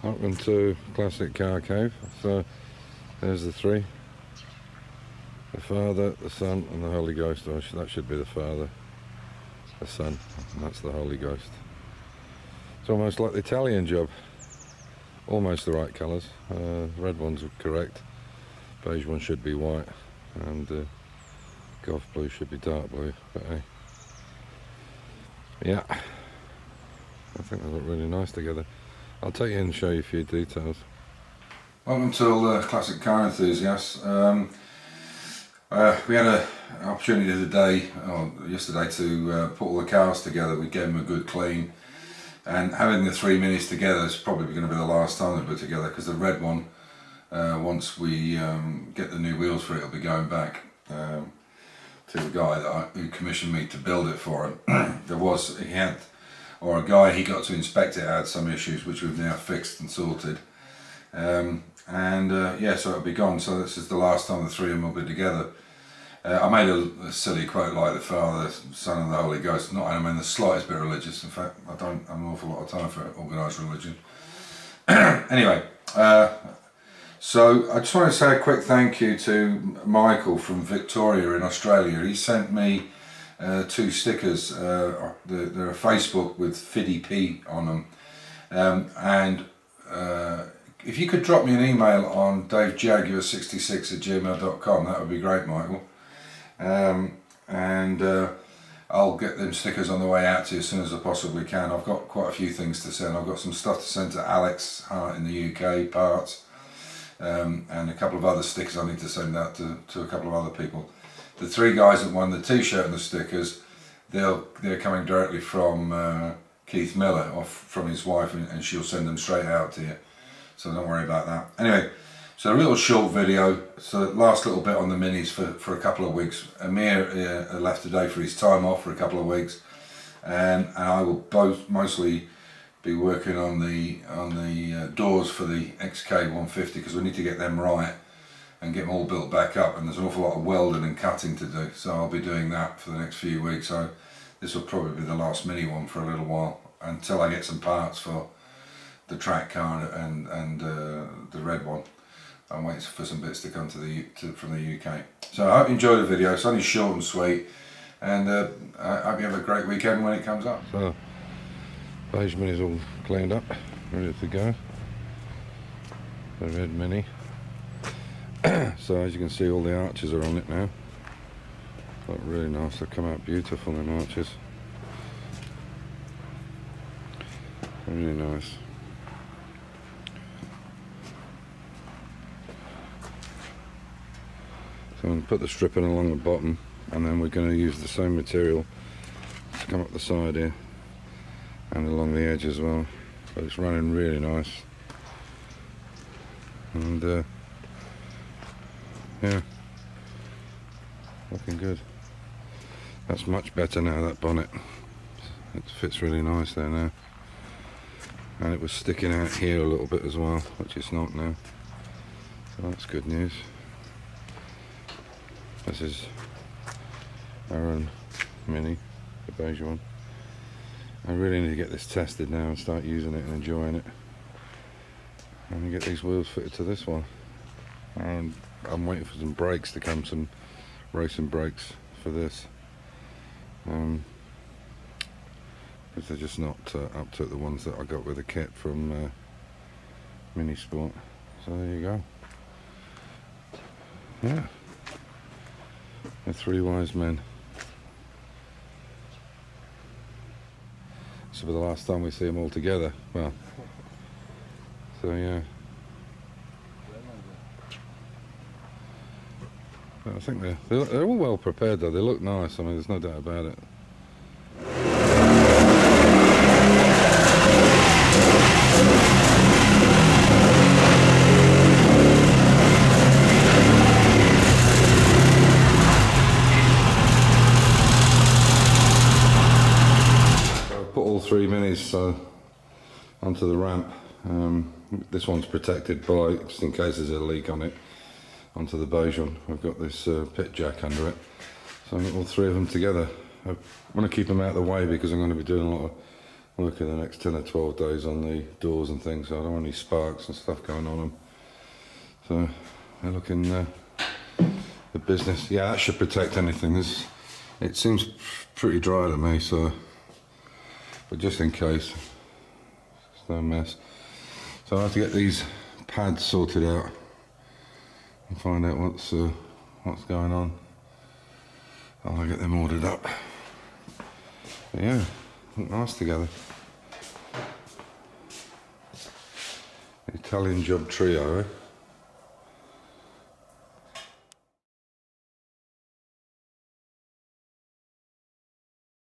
Welcome to Classic Car Cave. So there's the three: the Father, the Son and the Holy Ghost. Or that should be the Father, the Son, and that's the Holy Ghost. It's almost like the Italian job. Almost the right colours. Red ones are correct. Beige one should be white, and golf blue should be dark blue. But hey, yeah, I think they look really nice together. I'll take you in and show you a few details. Welcome to all the classic car enthusiasts. We had an opportunity yesterday to put all the cars together. We gave them a good clean, and having the three minis together is probably going to be the last time they put together, because the red one, once we get the new wheels for it, will be going back to the guy who commissioned me to build it for him. A guy he got to inspect it had some issues which we've now fixed and sorted, yeah, so it'll be gone. So this is the last time the three of them will be together. I made a silly quote like the Father, Son and the Holy Ghost. Not I'm in the slightest bit religious. In fact, I don't have an awful lot of time for organised religion. Anyway, so I just want to say a quick thank you to Michael from Victoria in Australia. He sent me two stickers. They're a Facebook with Fiddy P on them, if you could drop me an email on davejaguar66@gmail.com, that would be great, Michael. I'll get them stickers on the way out to you as soon as I possibly can. I've got quite a few things to send. I've got some stuff to send to Alex in the UK, parts, and a couple of other stickers I need to send out to a couple of other people. The three guys that won the t-shirt and the stickers, they're coming directly from Keith Miller, or from his wife, and she'll send them straight out to you, so don't worry about that. Anyway, so a little short video. So last little bit on the minis for a couple of weeks. Amir left today for his time off for a couple of weeks, and I will mostly be working on the doors for the XK 150, because we need to get them right and get them all built back up, and there's an awful lot of welding and cutting to do, so I'll be doing that for the next few weeks. So this will probably be the last mini one for a little while, until I get some parts for the track car and the red one. I'm waiting for some bits to come from the UK. So I hope you enjoy the video. It's only short and sweet, and I hope you have a great weekend when it comes up. So Beige Mini's all cleaned up, ready to go. The red Mini. So as you can see, all the arches are on it now. Look really nice. They come out beautiful, in arches. Really nice. So I'm going to put the stripping along the bottom, and then we're going to use the same material to come up the side here and along the edge as well. But it's running really nice, and yeah, looking good. That's much better now, that bonnet. It fits really nice there now. And it was sticking out here a little bit as well, which it's not now. So that's good news. This is our own Mini, the beige one. I really need to get this tested now and start using it and enjoying it. And get these wheels fitted to this one. And I'm waiting for some brakes to come, some racing brakes for this. Because they're just not up to the ones that I got with the kit from Mini Sport. So there you go. Yeah. The three wise men. So for the last time we see them all together. Well, so yeah. I think they're all well prepared though. They look nice. I mean, there's no doubt about it. So I put all three minis onto the ramp. This one's protected by, just in case there's a leak on it, onto the beige one. I've got this pit jack under it, so I've got all three of them together. I want to keep them out of the way because I'm going to be doing a working the next 10 or 12 days on the doors and things, so I don't want any sparks and stuff going on them. So they're looking the business. Yeah, that should protect anything. It seems pretty dry to me, so, but just in case, it's no mess. So I have to get these pads sorted out and find out what's going on. I'll get them ordered up. But yeah, look nice together. Italian job trio, eh?